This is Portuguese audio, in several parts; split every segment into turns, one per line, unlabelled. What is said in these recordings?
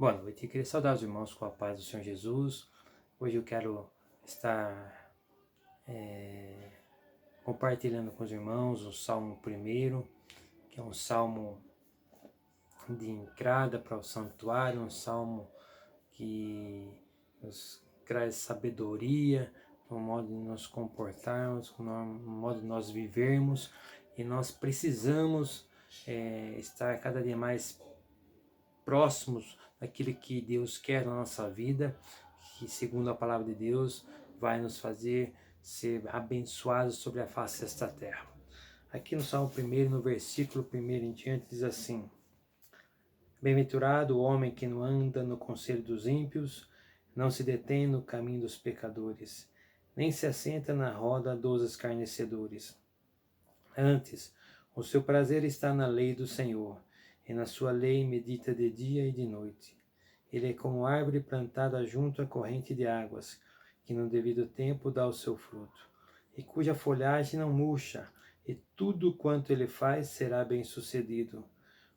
Boa noite, queria saudar os irmãos com a paz do Senhor Jesus. Hoje eu quero estar compartilhando com os irmãos o Salmo 1, que é um salmo de entrada para o santuário, um salmo que nos traz sabedoria no modo de nos comportarmos, no modo de nós vivermos, e nós precisamos estar cada dia mais próximos daquilo que Deus quer na nossa vida, que segundo a palavra de Deus vai nos fazer ser abençoados sobre a face desta terra. Aqui no Salmo 1, no versículo 1 em diante, diz assim: Bem-aventurado o homem que não anda no conselho dos ímpios, não se detém no caminho dos pecadores, nem se assenta na roda dos escarnecedores. Antes, o seu prazer está na lei do Senhor, e na sua lei medita de dia e de noite. Ele é como árvore plantada junto à corrente de águas, que no devido tempo dá o seu fruto, e cuja folhagem não murcha, e tudo quanto ele faz será bem-sucedido.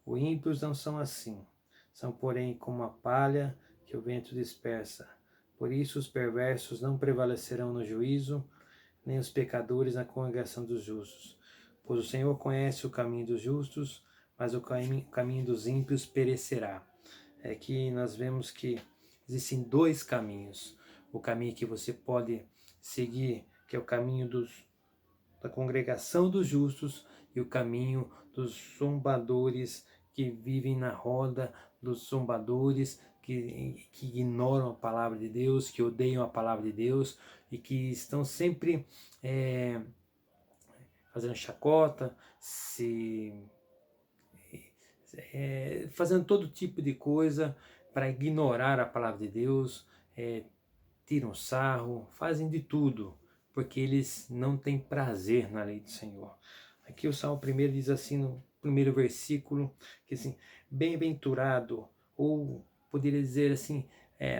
Os ímpios não são assim, são porém como a palha que o vento dispersa. Por isso os perversos não prevalecerão no juízo, nem os pecadores na congregação dos justos. Pois o Senhor conhece o caminho dos justos, mas o caminho dos ímpios perecerá. Aqui nós vemos que existem dois caminhos. O caminho que você pode seguir, que é o caminho da congregação dos justos, e o caminho dos zombadores que vivem na roda dos zombadores, que ignoram a palavra de Deus, que odeiam a palavra de Deus e que estão sempre fazendo chacota, fazendo todo tipo de coisa para ignorar a palavra de Deus, tiram sarro, fazem de tudo, porque eles não têm prazer na lei do Senhor. Aqui o Salmo 1 diz assim, no primeiro versículo, que assim, bem-aventurado, ou poderia dizer assim,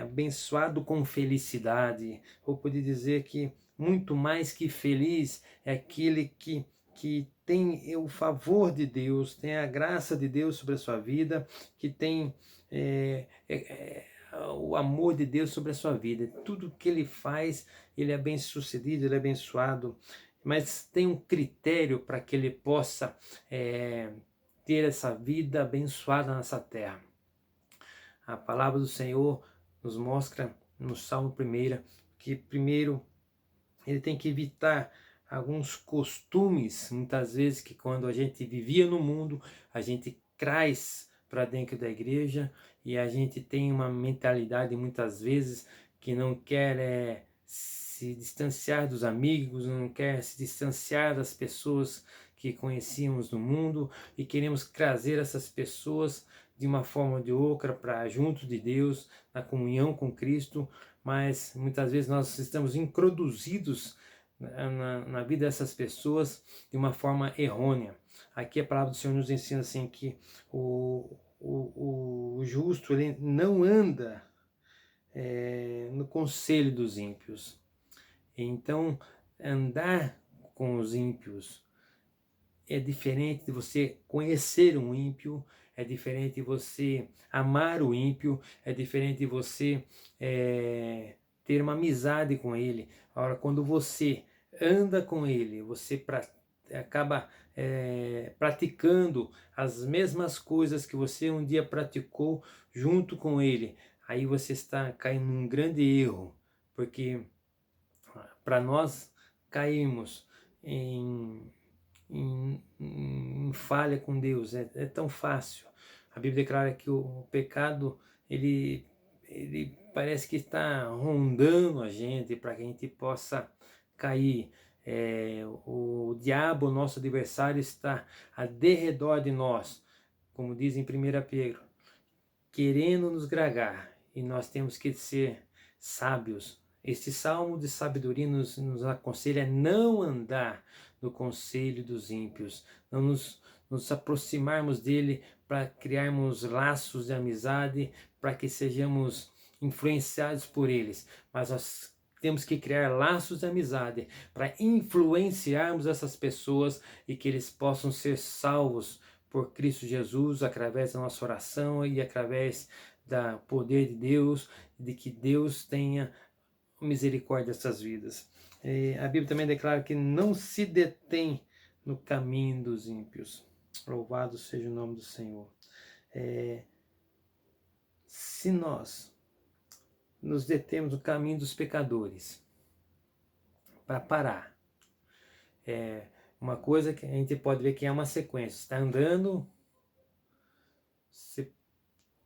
abençoado com felicidade, ou poderia dizer que muito mais que feliz é aquele que tem o favor de Deus, tem a graça de Deus sobre a sua vida, que tem o amor de Deus sobre a sua vida. Tudo que ele faz, ele é bem sucedido, ele é abençoado, mas tem um critério para que ele possa ter essa vida abençoada nessa terra. A palavra do Senhor nos mostra no Salmo 1 que primeiro ele tem que evitar alguns costumes, muitas vezes que quando a gente vivia no mundo, a gente traz para dentro da igreja, e a gente tem uma mentalidade muitas vezes que não quer se distanciar dos amigos, não quer se distanciar das pessoas que conhecíamos no mundo, e queremos trazer essas pessoas de uma forma ou de outra para junto de Deus, na comunhão com Cristo, mas muitas vezes nós estamos introduzidos na vida dessas pessoas de uma forma errônea. Aqui a palavra do Senhor nos ensina assim que o justo ele não anda no conselho dos ímpios. Então, andar com os ímpios é diferente de você conhecer um ímpio, é diferente de você amar o ímpio, é diferente de você ter uma amizade com ele. Agora, quando você anda com ele, você acaba praticando as mesmas coisas que você um dia praticou junto com ele, aí você está caindo num grande erro, porque para nós cairmos em falha com Deus é tão fácil. A Bíblia declara que o pecado ele parece que está rondando a gente para que a gente possa cair. O diabo, nosso adversário, está a derredor de nós, como diz em 1 Pedro, querendo nos gragar, e nós temos que ser sábios. Este salmo de sabedoria nos aconselha a não andar no conselho dos ímpios, não nos aproximarmos dele para criarmos laços de amizade, para que sejamos influenciados por eles, mas nós temos que criar laços de amizade para influenciarmos essas pessoas e que eles possam ser salvos por Cristo Jesus, através da nossa oração e através do poder de Deus, de que Deus tenha misericórdia dessas vidas. A Bíblia também declara que não se detém no caminho dos ímpios. Louvado seja o nome do Senhor. Se nós nos detemos no caminho dos pecadores, para parar, uma coisa que a gente pode ver que é uma sequência. Está andando, se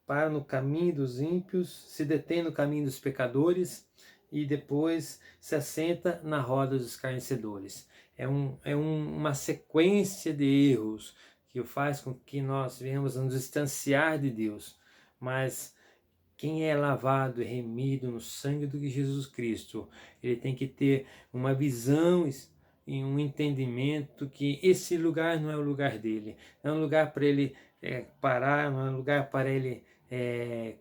para no caminho dos ímpios, se detém no caminho dos pecadores e depois se assenta na roda dos escarnecedores. Uma sequência de erros que faz com que nós venhamos a nos distanciar de Deus. Mas quem é lavado e remido no sangue de Jesus Cristo, ele tem que ter uma visão e um entendimento que esse lugar não é o lugar dele. Não é um lugar para ele parar, não é um lugar para ele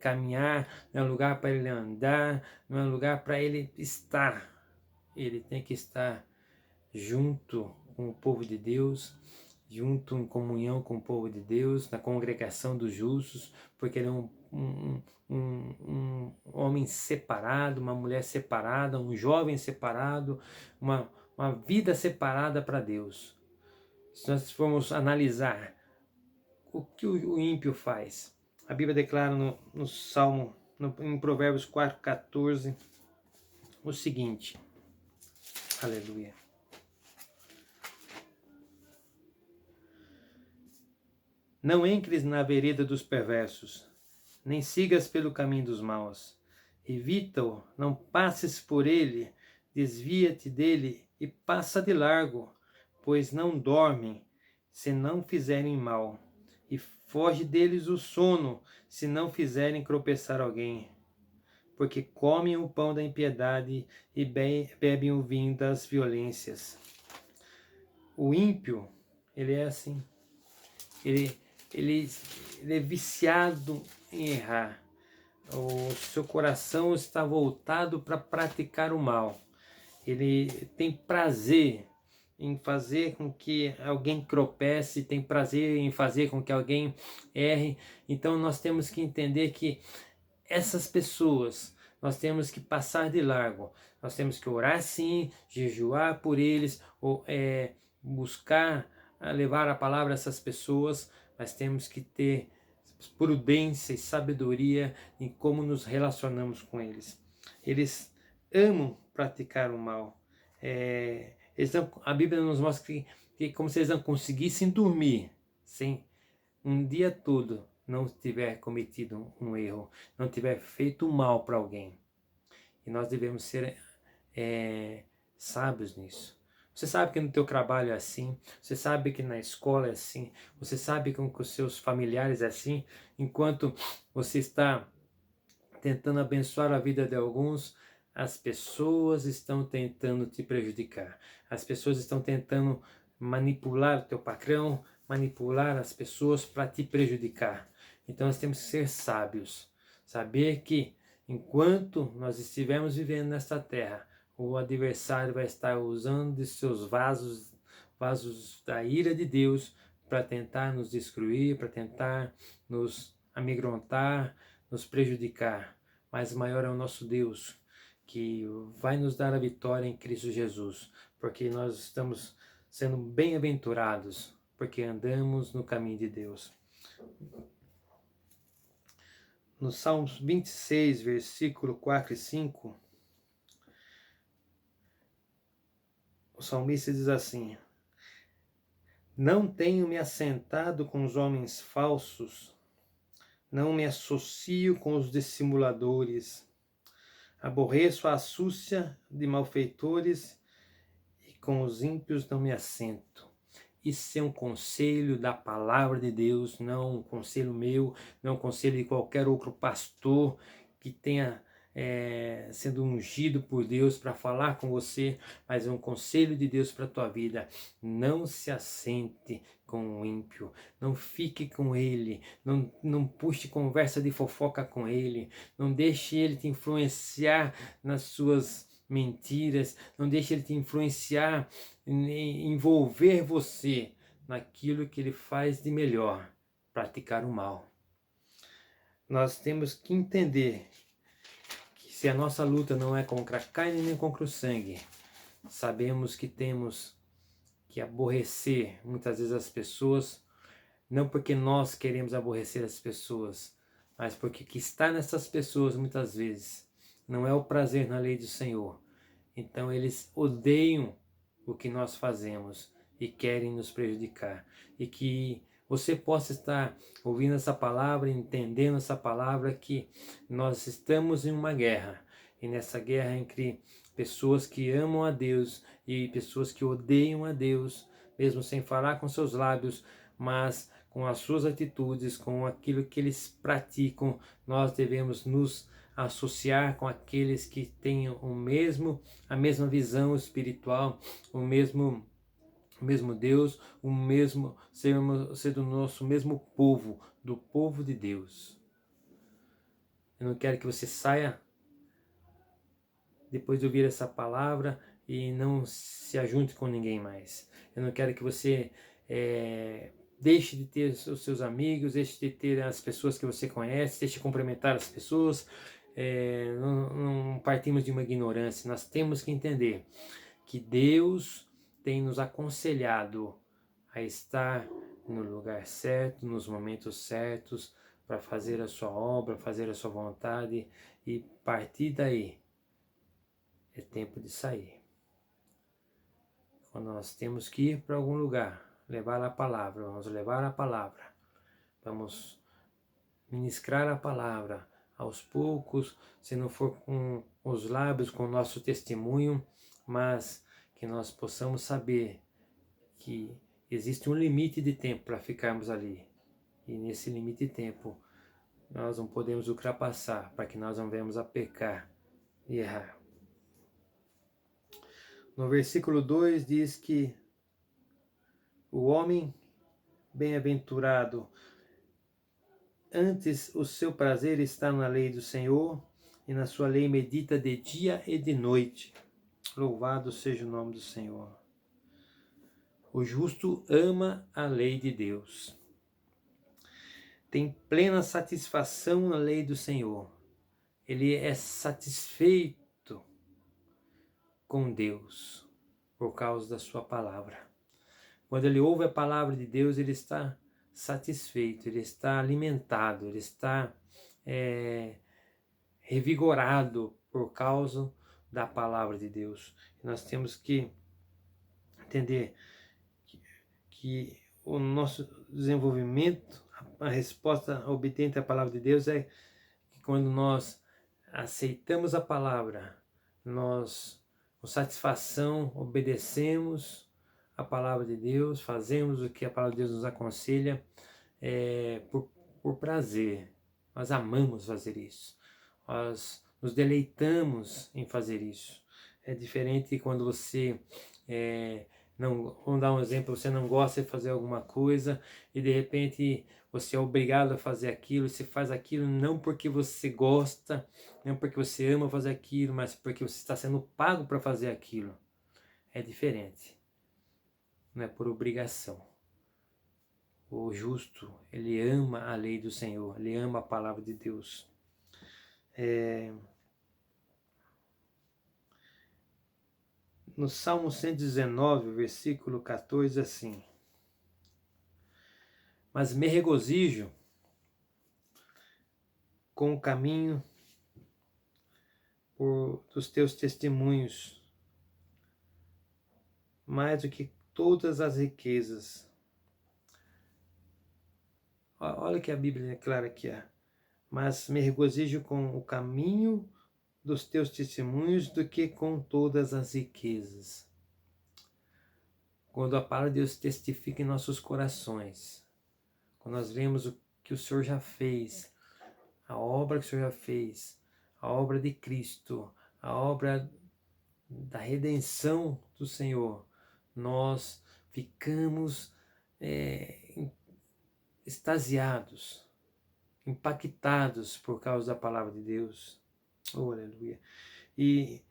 caminhar, não é um lugar para ele andar, não é um lugar para ele estar. Ele tem que estar junto com o povo de Deus, junto em comunhão com o povo de Deus, na congregação dos justos, porque ele é um homem separado, uma mulher separada, um jovem separado, uma vida separada para Deus. Se nós formos analisar o que o ímpio faz, a Bíblia declara no Salmo, em Provérbios 4,14, o seguinte, aleluia. Não entres na vereda dos perversos, nem sigas pelo caminho dos maus. Evita-o, não passes por ele, desvia-te dele e passa de largo, pois não dormem, se não fizerem mal, e foge deles o sono, se não fizerem tropeçar alguém. Porque comem o pão da impiedade e bebem o vinho das violências. O ímpio, ele é assim. Ele é viciado em errar. O seu coração está voltado para praticar o mal. Ele tem prazer em fazer com que alguém tropece, tem prazer em fazer com que alguém erre. Então nós temos que entender que essas pessoas, nós temos que passar de largo. Nós temos que orar sim, jejuar por eles, ou buscar levar a palavra a essas pessoas, mas temos que ter prudência e sabedoria em como nos relacionamos com eles. Eles amam praticar o mal. A Bíblia nos mostra que como se eles não conseguissem dormir sem um dia todo não tiver cometido um erro, não tiver feito mal para alguém. E nós devemos ser sábios nisso. Você sabe que no teu trabalho é assim, você sabe que na escola é assim, você sabe que com os seus familiares é assim, enquanto você está tentando abençoar a vida de alguns, as pessoas estão tentando te prejudicar. As pessoas estão tentando manipular o teu patrão, manipular as pessoas para te prejudicar. Então nós temos que ser sábios, saber que enquanto nós estivermos vivendo nesta terra, o adversário vai estar usando de seus vasos da ira de Deus para tentar nos destruir, para tentar nos amedrontar, nos prejudicar. Mas maior é o nosso Deus, que vai nos dar a vitória em Cristo Jesus, porque nós estamos sendo bem-aventurados, porque andamos no caminho de Deus. No Salmos 26, versículo 4 e 5, o salmista diz assim: não tenho me assentado com os homens falsos, não me associo com os dissimuladores, aborreço a astúcia de malfeitores e com os ímpios não me assento. Isso é um conselho da palavra de Deus, não um conselho meu, não um conselho de qualquer outro pastor que tenha sendo ungido por Deus para falar com você, mas é um conselho de Deus para a tua vida. Não se assente com o ímpio, não fique com ele, não puxe conversa de fofoca com ele, não deixe ele te influenciar nas suas mentiras, não deixe ele te influenciar, envolver você naquilo que ele faz de melhor, praticar o mal. Nós temos que entender que se a nossa luta não é contra a carne nem contra o sangue, sabemos que temos que aborrecer muitas vezes as pessoas, não porque nós queremos aborrecer as pessoas, mas porque o que está nessas pessoas muitas vezes não é o prazer na lei do Senhor. Então eles odeiam o que nós fazemos e querem nos prejudicar. E que você possa estar ouvindo essa palavra, entendendo essa palavra, que nós estamos em uma guerra. E nessa guerra entre pessoas que amam a Deus e pessoas que odeiam a Deus, mesmo sem falar com seus lábios, mas com as suas atitudes, com aquilo que eles praticam, nós devemos nos associar com aqueles que tenham a mesma visão espiritual, o mesmo Deus, ser do nosso mesmo povo, do povo de Deus. Eu não quero que você saia depois de ouvir essa palavra e não se ajunte com ninguém mais. Eu não quero que você deixe de ter os seus amigos, deixe de ter as pessoas que você conhece, deixe de cumprimentar as pessoas. Não partimos de uma ignorância. Nós temos que entender que Deus tem nos aconselhado a estar no lugar certo, nos momentos certos, para fazer a sua obra, fazer a sua vontade, e partir daí é tempo de sair. Quando nós temos que ir para algum lugar, levar a palavra, vamos levar a palavra, vamos ministrar a palavra aos poucos, se não for com os lábios, com o nosso testemunho, mas que nós possamos saber que existe um limite de tempo para ficarmos ali. E nesse limite de tempo, nós não podemos ultrapassar, para que nós não venhamos a pecar e errar. No versículo 2 diz que o homem bem-aventurado, antes o seu prazer está na lei do Senhor, e na sua lei medita de dia e de noite. Louvado seja o nome do Senhor. O justo ama a lei de Deus. Tem plena satisfação na lei do Senhor. Ele é satisfeito com Deus por causa da sua palavra. Quando ele ouve a palavra de Deus, ele está satisfeito, ele está alimentado, ele está revigorado por causa da palavra de Deus. E nós temos que entender que o nosso desenvolvimento, a resposta obediente à palavra de Deus é que quando nós aceitamos a palavra, nós com satisfação obedecemos a palavra de Deus, fazemos o que a palavra de Deus nos aconselha por prazer. Nós amamos fazer isso, nós nos deleitamos em fazer isso. É diferente quando você não, vamos dar um exemplo, você não gosta de fazer alguma coisa e de repente você é obrigado a fazer aquilo, você faz aquilo não porque você gosta, não porque você ama fazer aquilo, mas porque você está sendo pago para fazer aquilo. É diferente, não é por obrigação. O justo, ele ama a lei do Senhor, ele ama a palavra de Deus. No Salmo 119, versículo 14, assim: mas me regozijo com o caminho dos teus testemunhos, mais do que todas as riquezas. Olha que a Bíblia é clara aqui, mas me regozijo com o caminho dos teus testemunhos do que com todas as riquezas. Quando a palavra de Deus testifica em nossos corações, quando nós vemos o que o Senhor já fez, a obra que o Senhor já fez, a obra de Cristo, a obra da redenção do Senhor, nós ficamos extasiados, impactados por causa da palavra de Deus. Oh, aleluia. E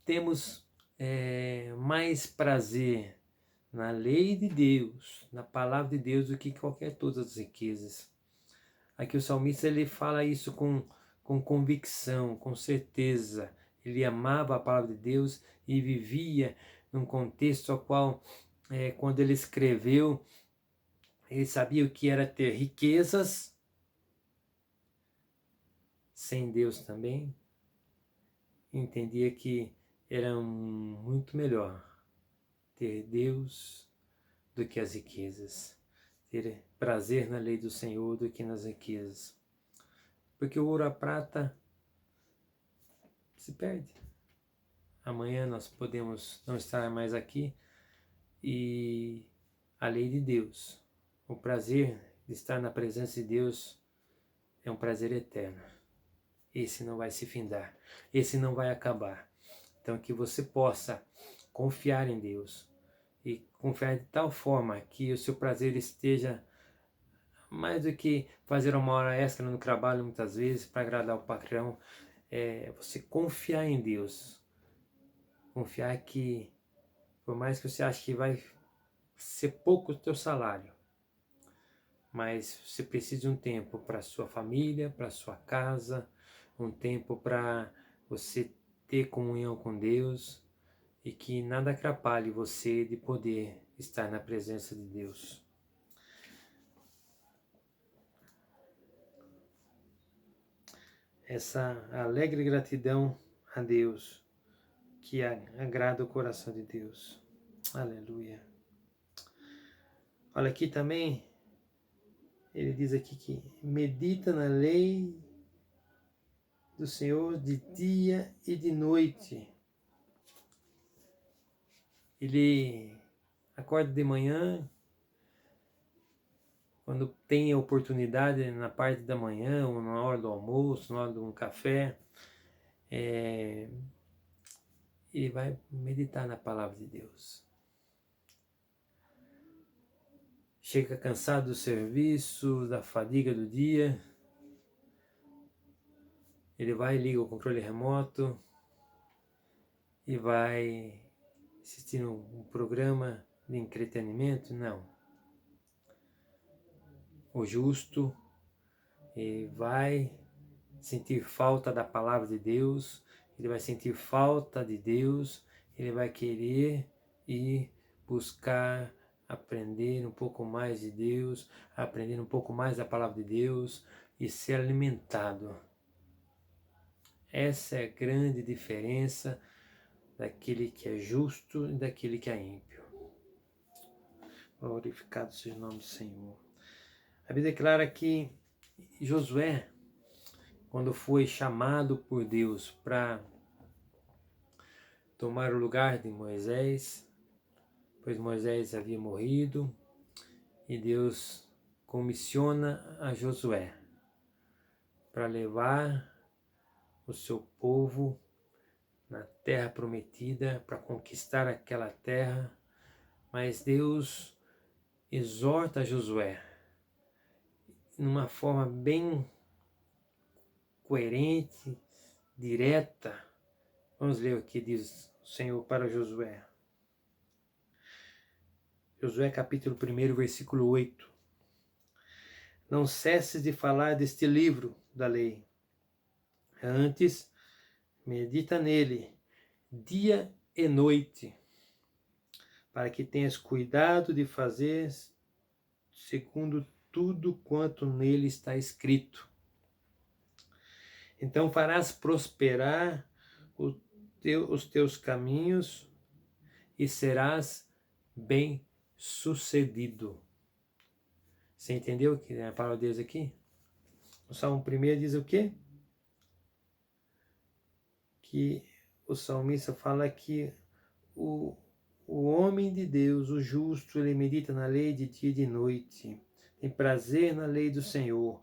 temos mais prazer na lei de Deus, na palavra de Deus, do que qualquer todas as riquezas. Aqui o salmista ele fala isso com convicção, com certeza. Ele amava a palavra de Deus e vivia num contexto ao qual, quando ele escreveu, ele sabia o que era ter riquezas sem Deus também. Entendia que era muito melhor ter Deus do que as riquezas. Ter prazer na lei do Senhor do que nas riquezas. Porque o ouro e a prata se perde. Amanhã nós podemos não estar mais aqui e a lei de Deus, o prazer de estar na presença de Deus é um prazer eterno. Esse não vai se findar, esse não vai acabar. Então que você possa confiar em Deus e confiar de tal forma que o seu prazer esteja mais do que fazer uma hora extra no trabalho muitas vezes para agradar o patrão, você confiar em Deus. Confiar que, por mais que você ache que vai ser pouco o teu salário, mas você precisa de um tempo para sua família, para sua casa, um tempo para você ter comunhão com Deus e que nada atrapalhe você de poder estar na presença de Deus. Essa alegre gratidão a Deus que agrada o coração de Deus. Aleluia. Olha aqui também, ele diz aqui que medita na lei do Senhor de dia e de noite. Ele acorda de manhã, quando tem a oportunidade, na parte da manhã, ou na hora do almoço, na hora de um café, ele vai meditar na palavra de Deus. Chega cansado do serviço, da fadiga do dia, ele vai, liga o controle remoto e vai assistir um programa de entretenimento? Não. O justo vai sentir falta da palavra de Deus, ele vai sentir falta de Deus, ele vai querer ir buscar aprender um pouco mais de Deus, aprender um pouco mais da palavra de Deus e ser alimentado. Essa é a grande diferença daquele que é justo e daquele que é ímpio. Glorificado seja o nome do Senhor. A Bíblia declara que Josué, quando foi chamado por Deus para tomar o lugar de Moisés, pois Moisés havia morrido, e Deus comissiona a Josué para levar o seu povo na terra prometida, para conquistar aquela terra, mas Deus exorta Josué numa forma bem coerente, direta. Vamos ler o que diz o Senhor para Josué. Josué capítulo 1, versículo 8. Não cesses de falar deste livro da lei. Antes, medita nele, dia e noite, para que tenhas cuidado de fazer segundo tudo quanto nele está escrito. Então farás prosperar os teus caminhos e serás bem-sucedido. Você entendeu o que é a palavra de Deus aqui? O Salmo 1 diz o quê? Que o salmista fala que o homem de Deus, o justo, ele medita na lei de dia e de noite, tem prazer na lei do Senhor.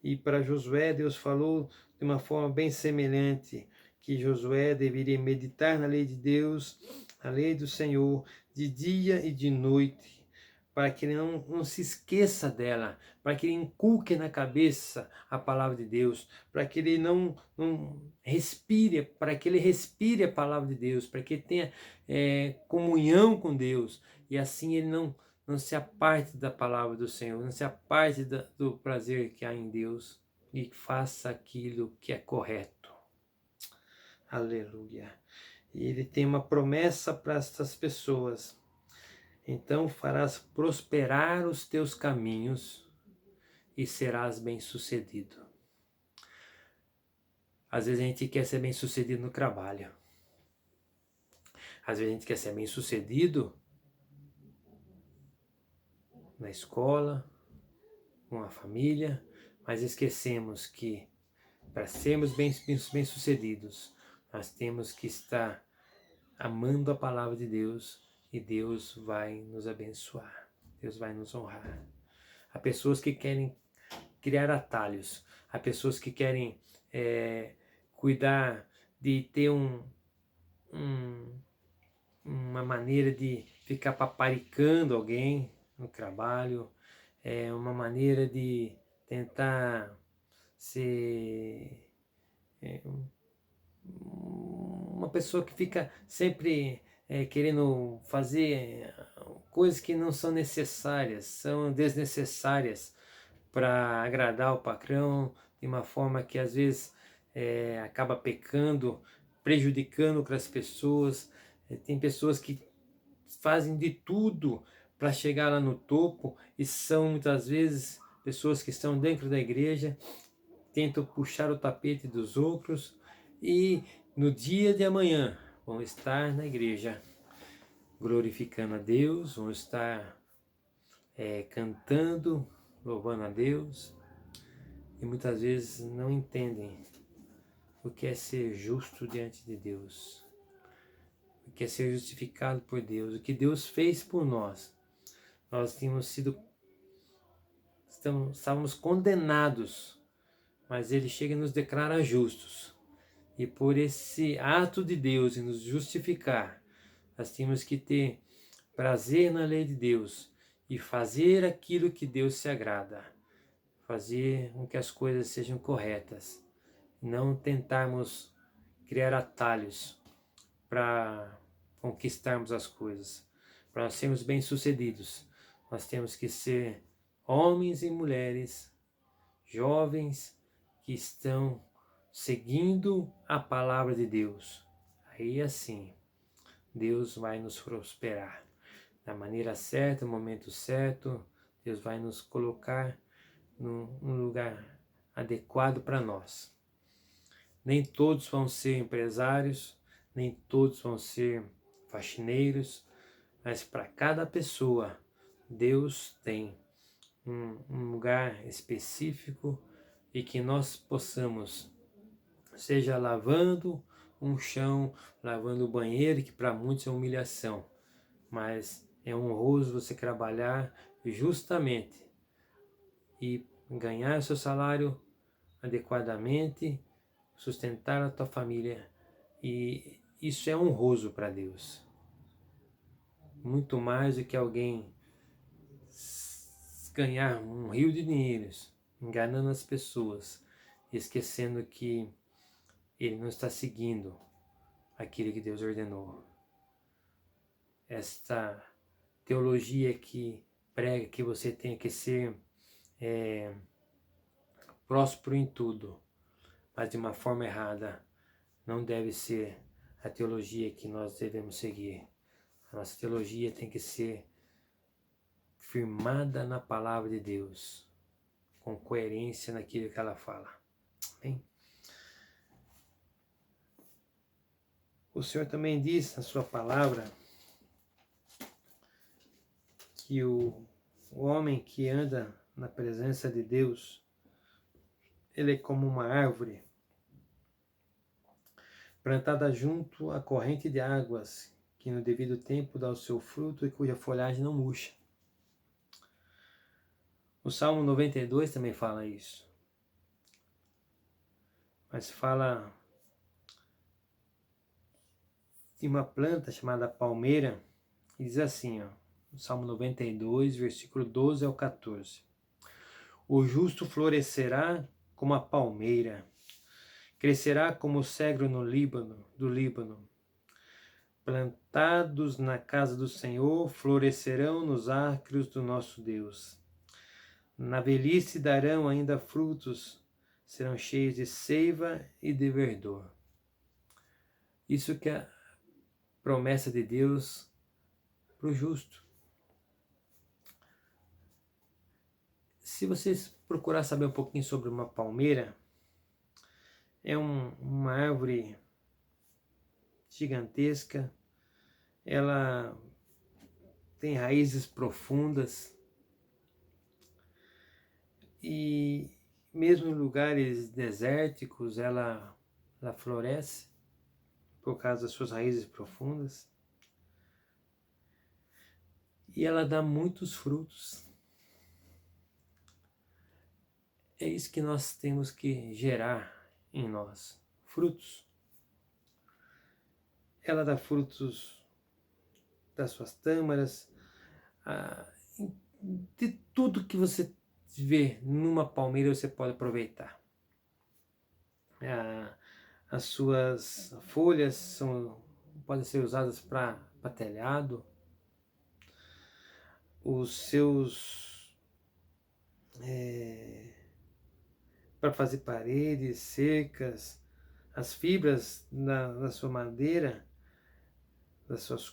E para Josué, Deus falou de uma forma bem semelhante, que Josué deveria meditar na lei de Deus, a lei do Senhor, de dia e de noite, para que ele não se esqueça dela, para que ele inculque na cabeça a palavra de Deus, para que ele não respire, para que ele respire a palavra de Deus, para que ele tenha comunhão com Deus, e assim ele não se aparte da palavra do Senhor, não se aparte do prazer que há em Deus, e faça aquilo que é correto. Aleluia. E ele tem uma promessa para essas pessoas. Então farás prosperar os teus caminhos e serás bem-sucedido. Às vezes a gente quer ser bem-sucedido no trabalho. Às vezes a gente quer ser bem-sucedido na escola, com a família, mas esquecemos que para sermos bem-sucedidos, nós temos que estar amando a palavra de Deus, e Deus vai nos abençoar, Deus vai nos honrar. Há pessoas que querem criar atalhos, há pessoas que querem cuidar de ter uma maneira de ficar paparicando alguém no trabalho, uma maneira de tentar ser uma pessoa que fica sempre querendo fazer coisas que não são necessárias, são desnecessárias para agradar o patrão, de uma forma que às vezes acaba pecando, prejudicando outras pessoas. Tem pessoas que fazem de tudo para chegar lá no topo, e são muitas vezes pessoas que estão dentro da igreja, tentam puxar o tapete dos outros, e no dia de amanhã vão estar na igreja glorificando a Deus, vão estar cantando, louvando a Deus, e muitas vezes não entendem o que é ser justo diante de Deus, o que é ser justificado por Deus, o que Deus fez por nós. Nós estávamos condenados, mas Ele chega e nos declara justos. E por esse ato de Deus em nos justificar, nós temos que ter prazer na lei de Deus e fazer aquilo que Deus se agrada, fazer com que as coisas sejam corretas, não tentarmos criar atalhos para conquistarmos as coisas. Para nós sermos bem-sucedidos, nós temos que ser homens e mulheres, jovens, que estão seguindo a palavra de Deus. Aí assim, Deus vai nos prosperar. Da maneira certa, no momento certo, Deus vai nos colocar num lugar adequado para nós. Nem todos vão ser empresários, nem todos vão ser faxineiros, mas para cada pessoa, Deus tem um lugar específico, e que nós possamos, seja lavando um chão, lavando o banheiro, que para muitos é humilhação, mas é honroso você trabalhar justamente e ganhar o seu salário adequadamente, sustentar a tua família, e isso é honroso para Deus. Muito mais do que alguém ganhar um rio de dinheiros, enganando as pessoas, esquecendo que ele não está seguindo aquilo que Deus ordenou. Esta teologia que prega que você tem que ser próspero em tudo, mas de uma forma errada, não deve ser a teologia que nós devemos seguir. A nossa teologia tem que ser firmada na palavra de Deus, com coerência naquilo que ela fala. Amém? O Senhor também diz na sua palavra que o homem que anda na presença de Deus, ele é como uma árvore plantada junto à corrente de águas, que no devido tempo dá o seu fruto e cuja folhagem não murcha. O Salmo 92 também fala isso. Mas fala de uma planta chamada palmeira, e diz assim, Salmo 92, versículo 12 ao 14. O justo florescerá como a palmeira, crescerá como o cedro do Líbano. Plantados na casa do Senhor, florescerão nos átrios do nosso Deus. Na velhice darão ainda frutos, serão cheios de seiva e de verdor. Isso que é a promessa de Deus para o justo. Se vocês procurar saber um pouquinho sobre uma palmeira, é uma árvore gigantesca, ela tem raízes profundas e mesmo em lugares desérticos ela floresce por causa das suas raízes profundas e ela dá muitos frutos. É isso que nós temos que gerar em nós, frutos. Ela dá frutos das suas tâmaras, de tudo que você vê numa palmeira você pode aproveitar. As suas folhas podem ser usadas para telhado, os seus para fazer paredes, cercas, as fibras da sua madeira, das suas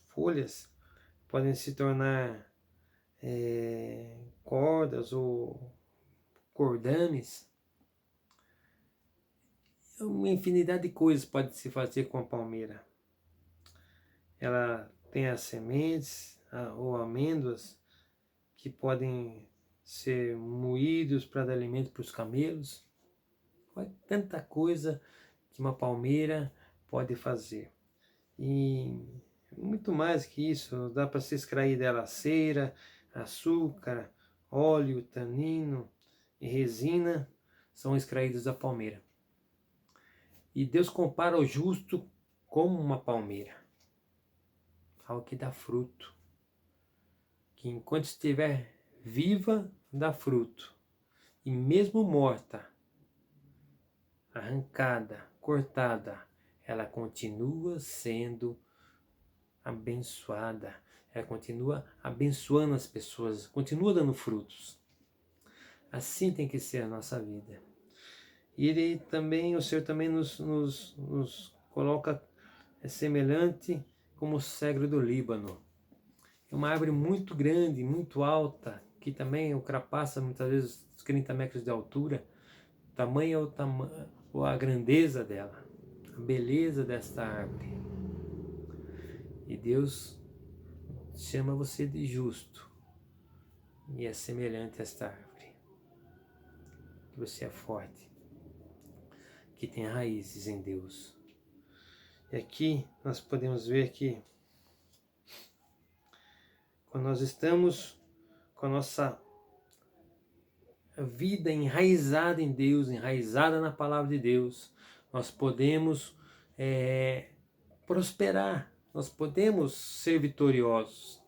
folhas podem se tornar cordas ou cordames. Uma infinidade de coisas pode se fazer com a palmeira. Ela tem as sementes ou amêndoas que podem ser moídos para dar alimento para os camelos. Olha tanta coisa que uma palmeira pode fazer. E muito mais que isso, dá para se extrair dela cera, açúcar, óleo, tanino e resina são extraídos da palmeira. E Deus compara o justo como uma palmeira, algo que dá fruto, que enquanto estiver viva, dá fruto, e mesmo morta, arrancada, cortada, ela continua sendo abençoada, ela continua abençoando as pessoas, continua dando frutos. Assim tem que ser a nossa vida. E o Senhor também nos coloca semelhante como o cedro do Líbano. É uma árvore muito grande, muito alta, que também ultrapassa muitas vezes os 30 metros de altura. Tamanho ou a grandeza dela, a beleza desta árvore. E Deus chama você de justo e é semelhante a esta árvore. Que você é forte, que tem raízes em Deus. E aqui nós podemos ver que quando nós estamos com a nossa vida enraizada em Deus, enraizada na palavra de Deus, nós podemos prosperar, nós podemos ser vitoriosos.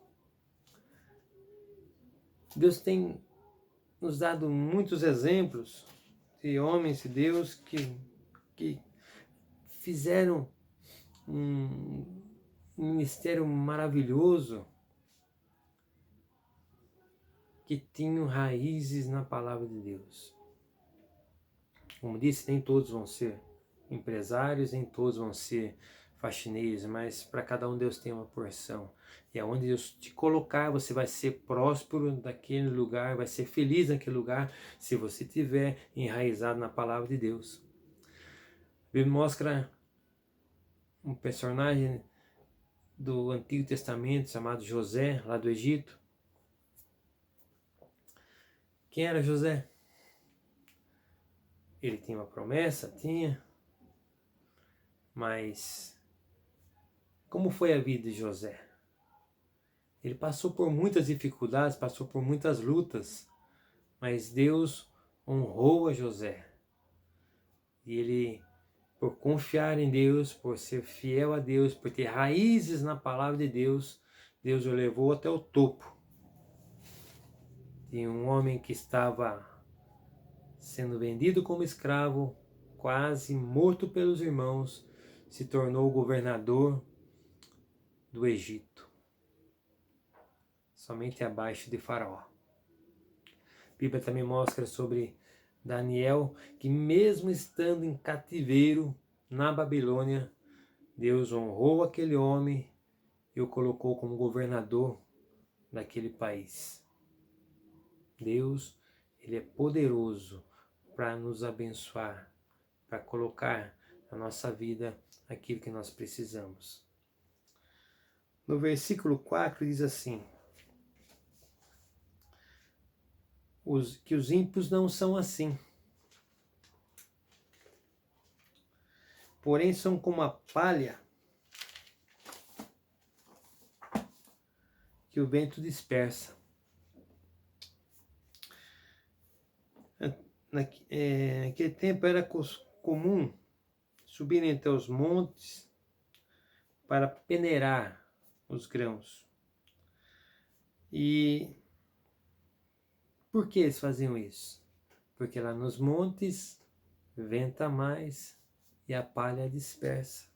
Deus tem nos dado muitos exemplos de homens de Deus que fizeram um ministério maravilhoso, que tinham raízes na palavra de Deus. Como disse, nem todos vão ser empresários, nem todos vão ser faxineiros, mas para cada um Deus tem uma porção. E aonde Deus te colocar, você vai ser próspero naquele lugar, vai ser feliz naquele lugar, se você estiver enraizado na palavra de Deus. A Bíblia mostra um personagem do Antigo Testamento chamado José, lá do Egito. Quem era José? Ele tinha uma promessa? Tinha. Mas como foi a vida de José? Ele passou por muitas dificuldades, passou por muitas lutas, mas Deus honrou a José. E ele, por confiar em Deus, por ser fiel a Deus, por ter raízes na palavra de Deus, Deus o levou até o topo. E um homem que estava sendo vendido como escravo, quase morto pelos irmãos, se tornou o governador do Egito, somente abaixo de Faraó. A Bíblia também mostra sobre Daniel, que mesmo estando em cativeiro na Babilônia, Deus honrou aquele homem e o colocou como governador daquele país. Deus, Ele é poderoso para nos abençoar, para colocar na nossa vida aquilo que nós precisamos. No versículo 4 diz assim: que os ímpios não são assim, porém são como a palha que o vento dispersa. Naquele tempo era comum subirem até os montes para peneirar os grãos. E por que eles faziam isso? Porque lá nos montes venta mais e a palha dispersa.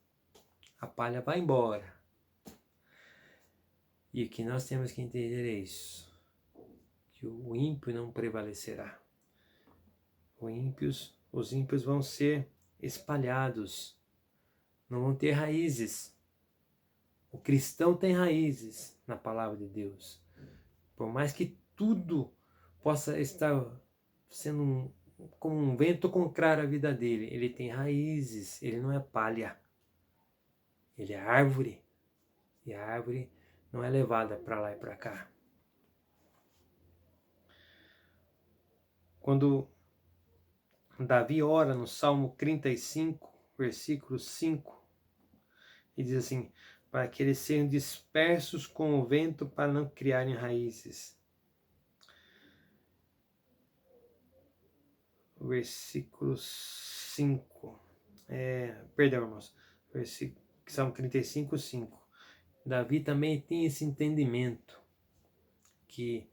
A palha vai embora. E o que nós temos que entender é isso, que o ímpio não prevalecerá. Os ímpios vão ser espalhados, não vão ter raízes. O cristão tem raízes na palavra de Deus. Por mais que tudo possa estar sendo como um vento contrário à vida dele, ele tem raízes, ele não é palha. Ele é árvore. E a árvore não é levada para lá e para cá. Quando Davi ora no Salmo 35, versículo 5, e diz assim: para que eles sejam dispersos com o vento para não criarem raízes. Versículo 5. Perdão, irmãos. Salmo 35, 5. Davi também tinha esse entendimento que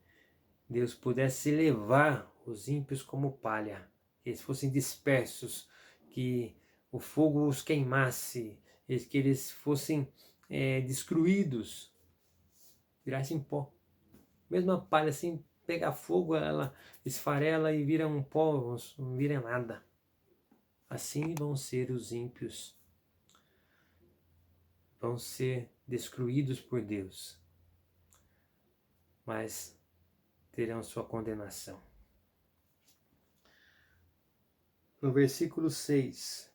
Deus pudesse levar os ímpios como palha, que eles fossem dispersos, que o fogo os queimasse, que eles fossem destruídos, virassem pó. Mesmo a palha assim, pegar fogo, ela esfarela e vira um pó, não vira nada. Assim vão ser os ímpios. Vão ser destruídos por Deus, mas terão sua condenação. No versículo 6,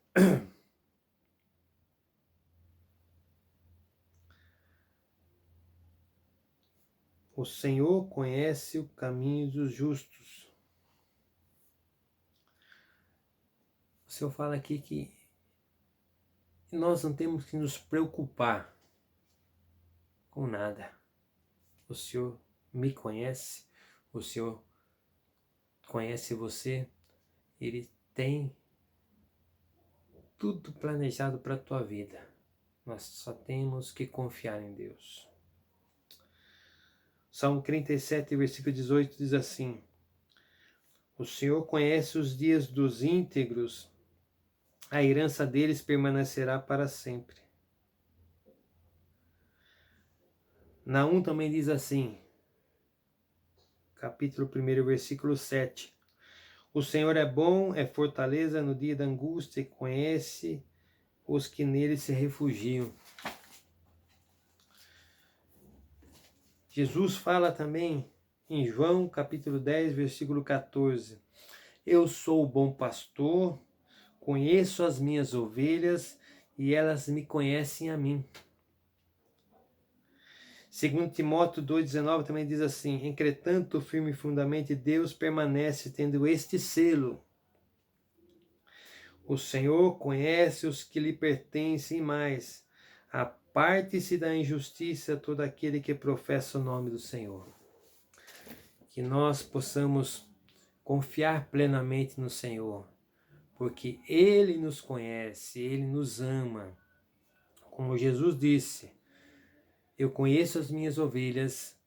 o Senhor conhece o caminho dos justos. O Senhor fala aqui que nós não temos que nos preocupar com nada. O Senhor me conhece, o Senhor conhece você, Ele tem tudo planejado para a tua vida. Nós só temos que confiar em Deus. Salmo 37, versículo 18 diz assim: o Senhor conhece os dias dos íntegros, a herança deles permanecerá para sempre. Naum também diz assim, capítulo 1, versículo 7. O Senhor é bom, é fortaleza no dia da angústia e conhece os que nele se refugiam. Jesus fala também em João capítulo 10, versículo 14. Eu sou o bom pastor, conheço as minhas ovelhas e elas me conhecem a mim. Segundo Timóteo 2,19 também diz assim: entretanto, firme e fundamente Deus permanece tendo este selo. O Senhor conhece os que lhe pertencem mais. Aparte-se da injustiça todo aquele que professa o nome do Senhor. Que nós possamos confiar plenamente no Senhor, porque Ele nos conhece, Ele nos ama. Como Jesus disse, Eu conheço as minhas ovelhas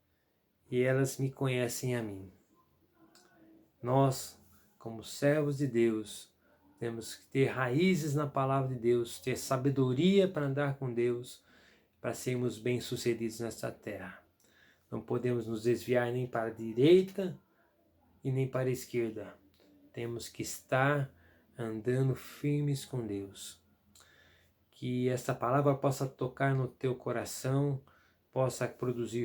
e elas me conhecem a mim. Nós, como servos de Deus, temos que ter raízes na palavra de Deus, ter sabedoria para andar com Deus, para sermos bem-sucedidos nesta terra. Não podemos nos desviar nem para a direita e nem para a esquerda. Temos que estar andando firmes com Deus. Que esta palavra possa tocar no teu coração, possa produzir